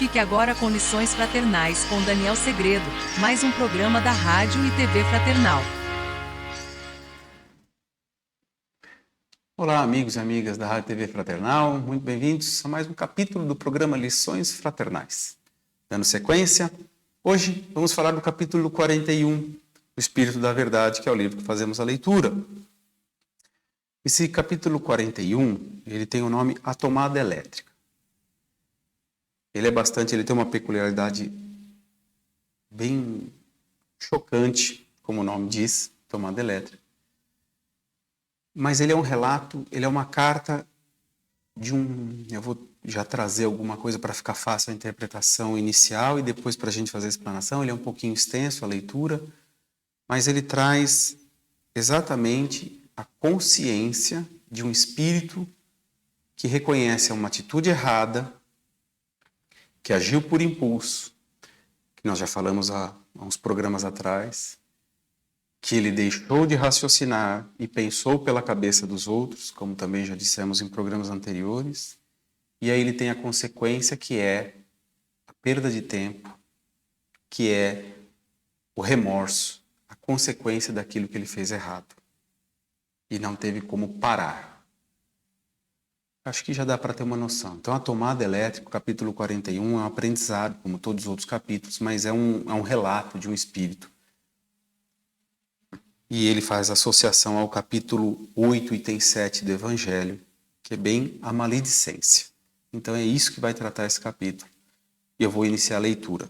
Fique agora com Lições Fraternais com Daniel Segredo, mais um programa da Rádio e TV Fraternal. Olá, amigos e amigas da Rádio e TV Fraternal, muito bem-vindos a mais um capítulo do programa Lições Fraternais. Dando sequência, hoje vamos falar do capítulo 41, O Espírito da Verdade, que é o livro que fazemos a leitura. Esse capítulo 41, ele tem o nome A Tomada Elétrica. Ele tem uma peculiaridade bem chocante, como o nome diz, tomada elétrica. Mas ele é um relato, ele é uma carta de eu vou já trazer alguma coisa para ficar fácil a interpretação inicial e depois para a gente fazer a explanação. Ele é um pouquinho extenso a leitura, mas ele traz exatamente a consciência de um espírito que reconhece uma atitude errada, que agiu por impulso, que nós já falamos há uns programas atrás, que ele deixou de raciocinar e pensou pela cabeça dos outros, como também já dissemos em programas anteriores, e aí ele tem a consequência que é a perda de tempo, que é o remorso, a consequência daquilo que ele fez errado. E não teve como parar. Acho que já dá para ter uma noção. Então, a tomada elétrica, capítulo 41, é um aprendizado, como todos os outros capítulos, mas é um relato de um espírito. E ele faz associação ao capítulo 8, item 7 do Evangelho, que é bem a maledicência. Então, é isso que vai tratar esse capítulo. E eu vou iniciar a leitura.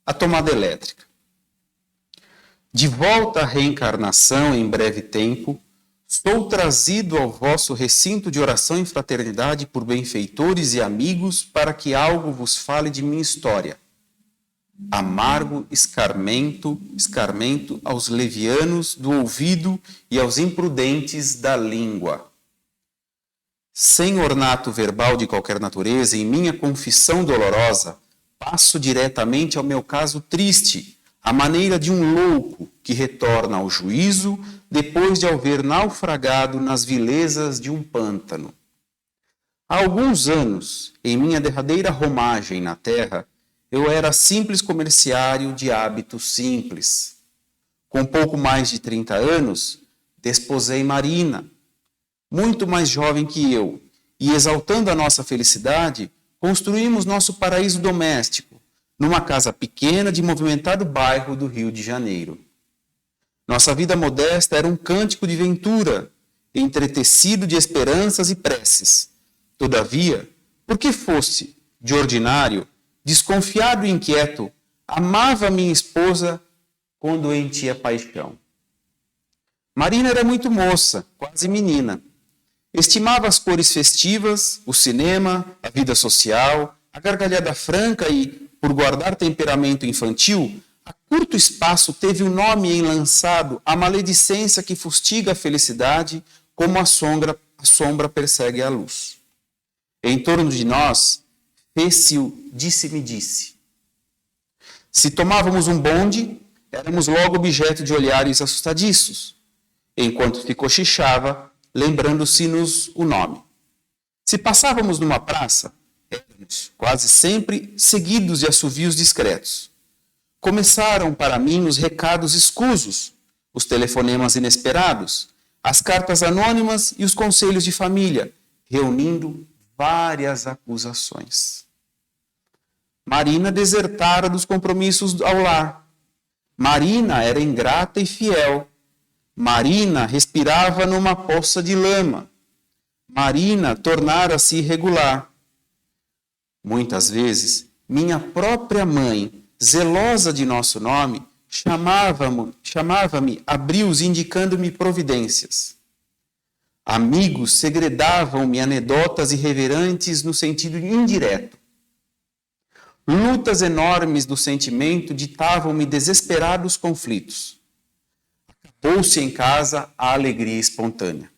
A tomada elétrica. De volta à reencarnação em breve tempo, sou trazido ao vosso recinto de oração e fraternidade por benfeitores e amigos para que algo vos fale de minha história. Amargo escarmento aos levianos do ouvido e aos imprudentes da língua. Sem ornato verbal de qualquer natureza, em minha confissão dolorosa, passo diretamente ao meu caso triste, à maneira de um louco que retorna ao juízo depois de haver naufragado nas vilezas de um pântano. Há alguns anos, em minha derradeira romagem na terra, eu era simples comerciário de hábitos simples. Com pouco mais de 30 anos, desposei Marina, muito mais jovem que eu, e exaltando a nossa felicidade, construímos nosso paraíso doméstico, numa casa pequena de movimentado bairro do Rio de Janeiro. Nossa vida modesta era um cântico de ventura, entretecido de esperanças e preces. Todavia, porque fosse, de ordinário, desconfiado e inquieto, amava minha esposa com doentia paixão. Marina era muito moça, quase menina. Estimava as cores festivas, o cinema, a vida social, a gargalhada franca e, por guardar temperamento infantil, a curto espaço teve o nome enlaçado a maledicência que fustiga a felicidade, como a sombra persegue a luz. Em torno de nós, fez-se o disse-me-disse. Se tomávamos um bonde, éramos logo objeto de olhares assustadiços, enquanto se cochichava, lembrando-se-nos o nome. Se passávamos numa praça, éramos quase sempre seguidos de assovios discretos. Começaram para mim os recados escusos, os telefonemas inesperados, as cartas anônimas e os conselhos de família, reunindo várias acusações. Marina desertara dos compromissos ao lar. Marina era ingrata e fiel. Marina respirava numa poça de lama. Marina tornara-se irregular. Muitas vezes, minha própria mãe, zelosa de nosso nome, chamava-me a brios indicando-me providências. Amigos segredavam-me anedotas irreverentes no sentido indireto. Lutas enormes do sentimento ditavam-me desesperados conflitos. Acabou-se em casa a alegria espontânea.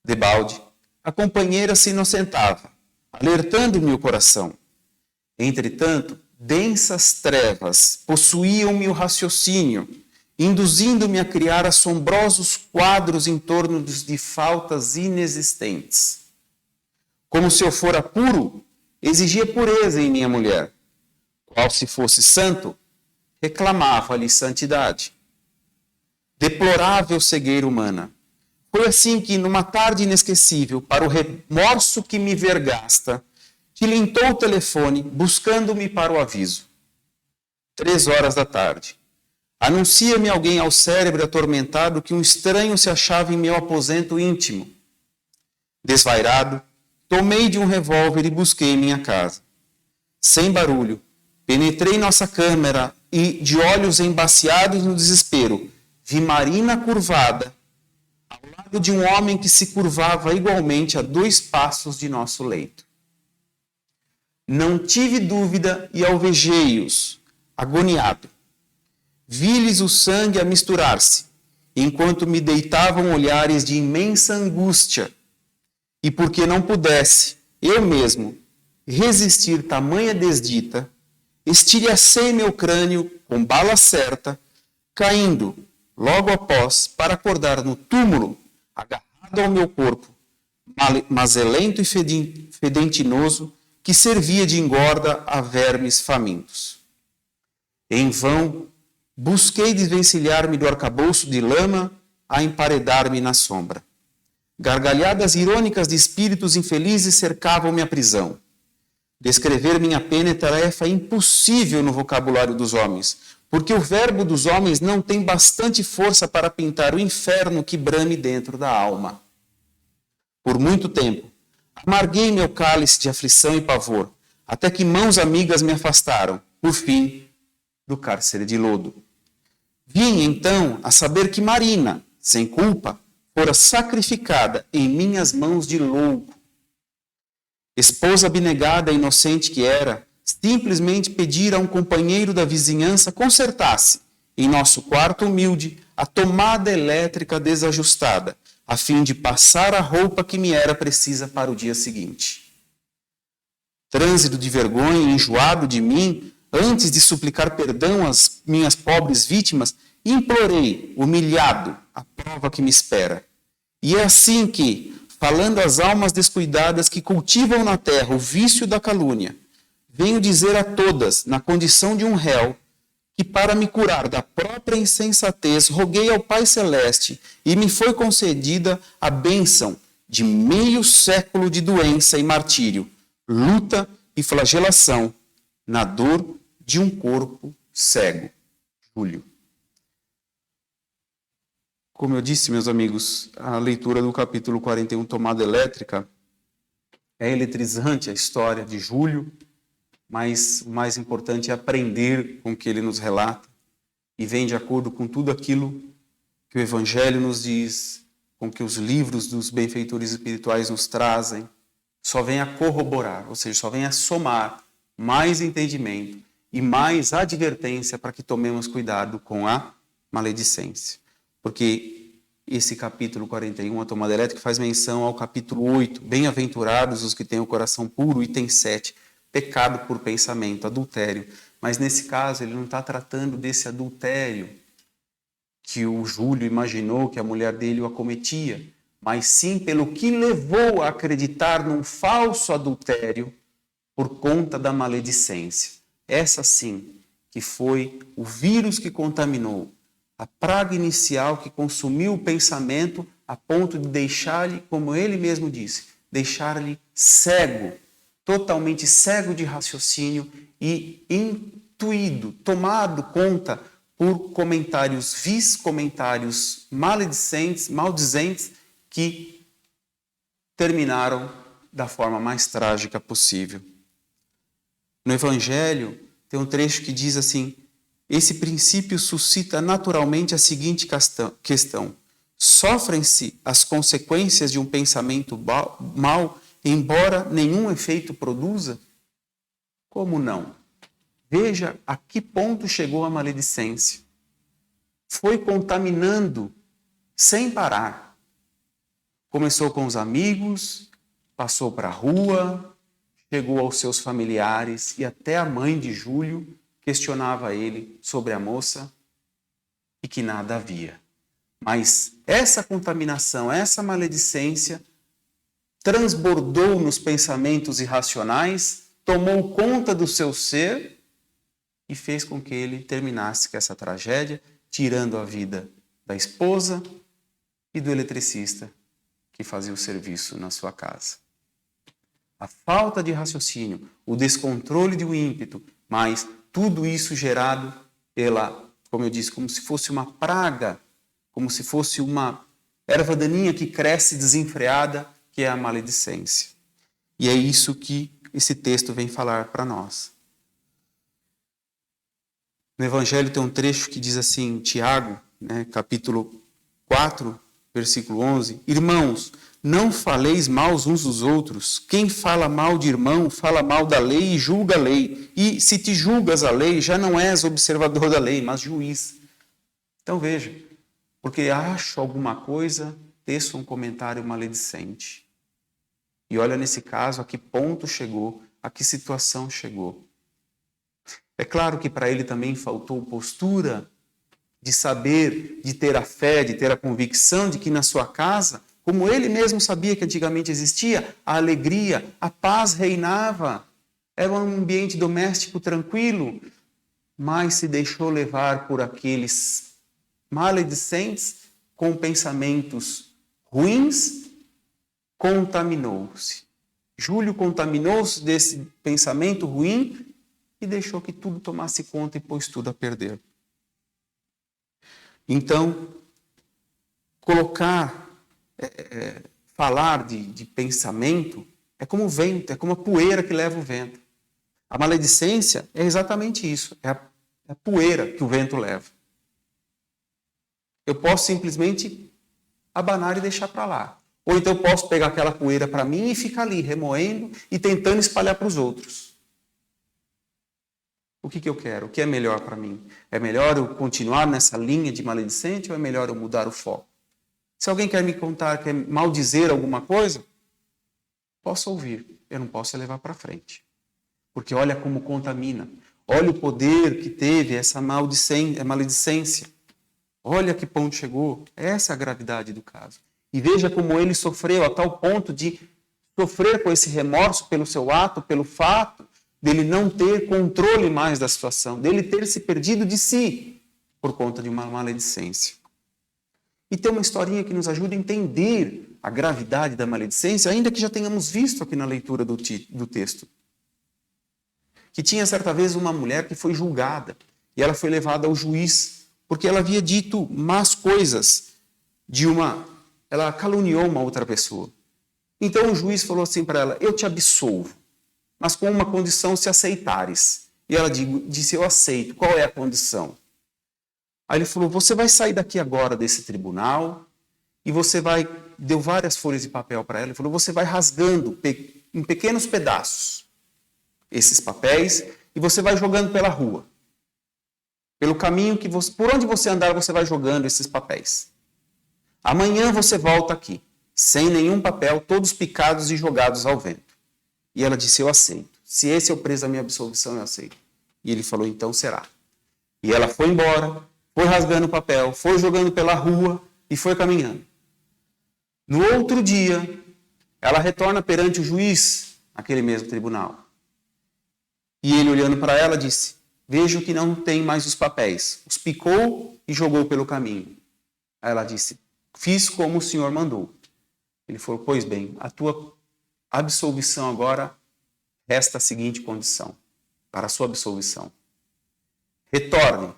Debalde, a companheira se inocentava, alertando-me o coração. Entretanto, densas trevas possuíam-me o raciocínio, induzindo-me a criar assombrosos quadros em torno de faltas inexistentes. Como se eu fora puro, exigia pureza em minha mulher. Qual se fosse santo, reclamava-lhe santidade. Deplorável cegueira humana. Foi assim que, numa tarde inesquecível, para o remorso que me vergasta, tilintou o telefone, buscando-me para o aviso. 3 horas da tarde. Anuncia-me alguém ao cérebro atormentado que um estranho se achava em meu aposento íntimo. Desvairado, tomei de um revólver e busquei minha casa. Sem barulho, penetrei nossa câmara e, de olhos embaciados no desespero, vi Marina curvada, ao lado de um homem que se curvava igualmente a 2 passos de nosso leito. Não tive dúvida e alvejei-os, agoniado. Vi-lhes o sangue a misturar-se, enquanto me deitavam olhares de imensa angústia. E porque não pudesse, eu mesmo, resistir tamanha desdita, estilhacei meu crânio com bala certa, caindo, logo após, para acordar no túmulo, agarrado ao meu corpo, mazelento e fedentinoso, que servia de engorda a vermes famintos. Em vão, busquei desvencilhar-me do arcabouço de lama a emparedar-me na sombra. Gargalhadas irônicas de espíritos infelizes cercavam minha prisão. Descrever minha pena é tarefa impossível no vocabulário dos homens, porque o verbo dos homens não tem bastante força para pintar o inferno que brame dentro da alma. Por muito tempo, amarguei meu cálice de aflição e pavor, até que mãos amigas me afastaram, por fim, do cárcere de lodo. Vim, então, a saber que Marina, sem culpa, fora sacrificada em minhas mãos de louco. Esposa abnegada e inocente que era, simplesmente pedir a um companheiro da vizinhança consertasse, em nosso quarto humilde, a tomada elétrica desajustada, a fim de passar a roupa que me era precisa para o dia seguinte. Trânsito de vergonha e enjoado de mim, antes de suplicar perdão às minhas pobres vítimas, implorei, humilhado, a prova que me espera. E é assim que, falando às almas descuidadas que cultivam na terra o vício da calúnia, venho dizer a todas, na condição de um réu, que para me curar da própria insensatez, roguei ao Pai Celeste e me foi concedida a bênção de meio século de doença e martírio, luta e flagelação, na dor de um corpo cego. Júlio. Como eu disse, meus amigos, a leitura do capítulo 41, Tomada Elétrica, é eletrizante a história de Júlio, mas o mais importante é aprender com o que ele nos relata e vem de acordo com tudo aquilo que o Evangelho nos diz, com que os livros dos benfeitores espirituais nos trazem, só vem a corroborar, ou seja, só vem a somar mais entendimento e mais advertência para que tomemos cuidado com a maledicência. Porque esse capítulo 41, a tomada elétrica, faz menção ao capítulo 8, bem-aventurados os que têm o coração puro, item 7, pecado por pensamento, adultério. Mas nesse caso ele não está tratando desse adultério que o Júlio imaginou que a mulher dele o acometia, mas sim pelo que levou a acreditar num falso adultério por conta da maledicência. Essa sim que foi o vírus que contaminou, a praga inicial que consumiu o pensamento a ponto de deixar-lhe, como ele mesmo disse, deixar-lhe cego, totalmente cego de raciocínio e intuído, tomado conta por comentários vis, comentários maledicentes, maldizentes, que terminaram da forma mais trágica possível. No Evangelho tem um trecho que diz assim: esse princípio suscita naturalmente a seguinte questão: sofrem-se as consequências de um pensamento mau, embora nenhum efeito produza? Como não? Veja a que ponto chegou a maledicência. Foi contaminando sem parar. Começou com os amigos, passou para a rua, chegou aos seus familiares e até a mãe de Júlio questionava ele sobre a moça e que nada havia. Mas essa contaminação, essa maledicência transbordou nos pensamentos irracionais tomou conta do seu ser e fez com que ele terminasse com essa tragédia, tirando a vida da esposa e do eletricista que fazia o serviço na sua casa. A falta de raciocínio, o descontrole de um ímpeto, mas tudo isso gerado pela, como eu disse, como se fosse uma praga, como se fosse uma erva daninha que cresce desenfreada, que é a maledicência. E é isso que esse texto vem falar para nós. No Evangelho tem um trecho que diz assim, Tiago, capítulo 4, versículo 11, irmãos, não faleis mal uns dos outros. Quem fala mal de irmão, fala mal da lei e julga a lei. E se te julgas a lei, já não és observador da lei, mas juiz. Então veja, porque acho alguma coisa, teço um comentário maledicente. E olha nesse caso a que ponto chegou, a que situação chegou. É claro que para ele também faltou postura de saber, de ter a fé, de ter a convicção de que na sua casa, como ele mesmo sabia que antigamente existia, a alegria, a paz reinava. Era um ambiente doméstico tranquilo, mas se deixou levar por aqueles maledicentes com pensamentos ruins, contaminou-se. Júlio contaminou-se desse pensamento ruim e deixou que tudo tomasse conta e pôs tudo a perder. Então, falar de pensamento é como o vento, é como a poeira que leva o vento. A maledicência é exatamente isso, é a poeira que o vento leva. Eu posso simplesmente abanar e deixar para lá. Ou então eu posso pegar aquela poeira para mim e ficar ali remoendo e tentando espalhar para os outros. O que eu quero? O que é melhor para mim? É melhor eu continuar nessa linha de maledicente ou é melhor eu mudar o foco? Se alguém quer me contar, quer maldizer alguma coisa, posso ouvir, eu não posso levar para frente. Porque olha como contamina. Olha o poder que teve essa maledicência. Olha que ponto chegou. Essa é a gravidade do caso. E veja como ele sofreu a tal ponto de sofrer com esse remorso pelo seu ato, pelo fato dele não ter controle mais da situação, dele ter se perdido de si por conta de uma maledicência. E tem uma historinha que nos ajuda a entender a gravidade da maledicência, ainda que já tenhamos visto aqui na leitura do texto. Que tinha certa vez uma mulher que foi julgada e ela foi levada ao juiz porque ela havia dito más coisas ela caluniou uma outra pessoa. Então o juiz falou assim para ela, eu te absolvo, mas com uma condição, se aceitares. E ela disse, eu aceito. Qual é a condição? Aí ele falou, você vai sair daqui agora desse tribunal e você vai... Deu várias folhas de papel para ela. Ele falou, você vai rasgando em pequenos pedaços esses papéis e você vai jogando pela rua. Pelo caminho por onde você andar, você vai jogando esses papéis. Amanhã você volta aqui, sem nenhum papel, todos picados e jogados ao vento. E ela disse, eu aceito. Se esse é o preço da minha absolvição, eu aceito. E ele falou, então será. E ela foi embora, foi rasgando o papel, foi jogando pela rua e foi caminhando. No outro dia, ela retorna perante o juiz, aquele mesmo tribunal. E ele, olhando para ela, disse, vejo que não tem mais os papéis. Os picou e jogou pelo caminho. Aí ela disse, fiz como o senhor mandou. Ele falou, pois bem, a tua absolvição agora resta a seguinte condição, para a sua absolvição. Retorne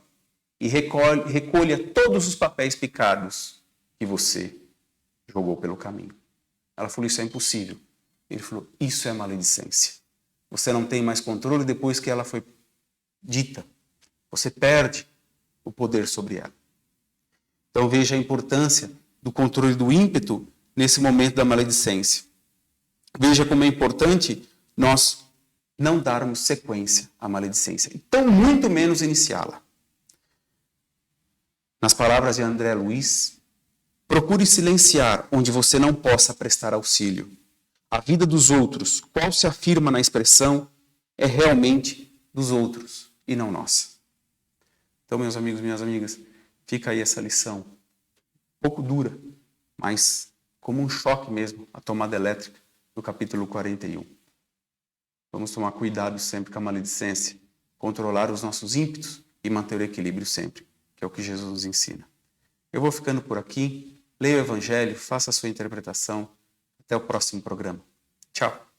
e recolha todos os papéis picados que você jogou pelo caminho. Ela falou, isso é impossível. Ele falou, isso é maledicência. Você não tem mais controle depois que ela foi dita. Você perde o poder sobre ela. Então veja a importância do controle do ímpeto nesse momento da maledicência. Veja como é importante nós não darmos sequência à maledicência. Então, muito menos iniciá-la. Nas palavras de André Luiz, procure silenciar onde você não possa prestar auxílio. A vida dos outros, qual se afirma na expressão, é realmente dos outros e não nossa. Então, meus amigos, minhas amigas, fica aí essa lição. Um pouco dura, mas como um choque mesmo, a tomada elétrica do capítulo 41. Vamos tomar cuidado sempre com a maledicência, controlar os nossos ímpetos e manter o equilíbrio sempre, que é o que Jesus nos ensina. Eu vou ficando por aqui, leia o Evangelho, faça a sua interpretação. Até o próximo programa. Tchau!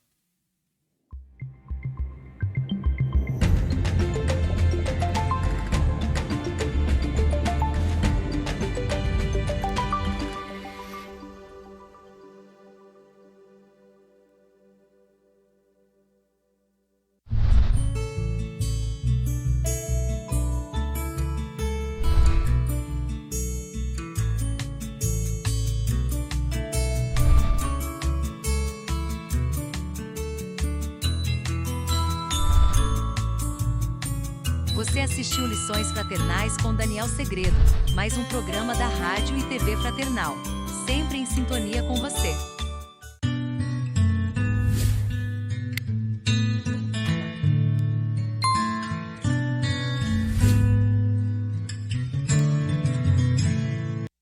Você assistiu Lições Fraternais com Daniel Segredo, mais um programa da Rádio e TV Fraternal, sempre em sintonia com você.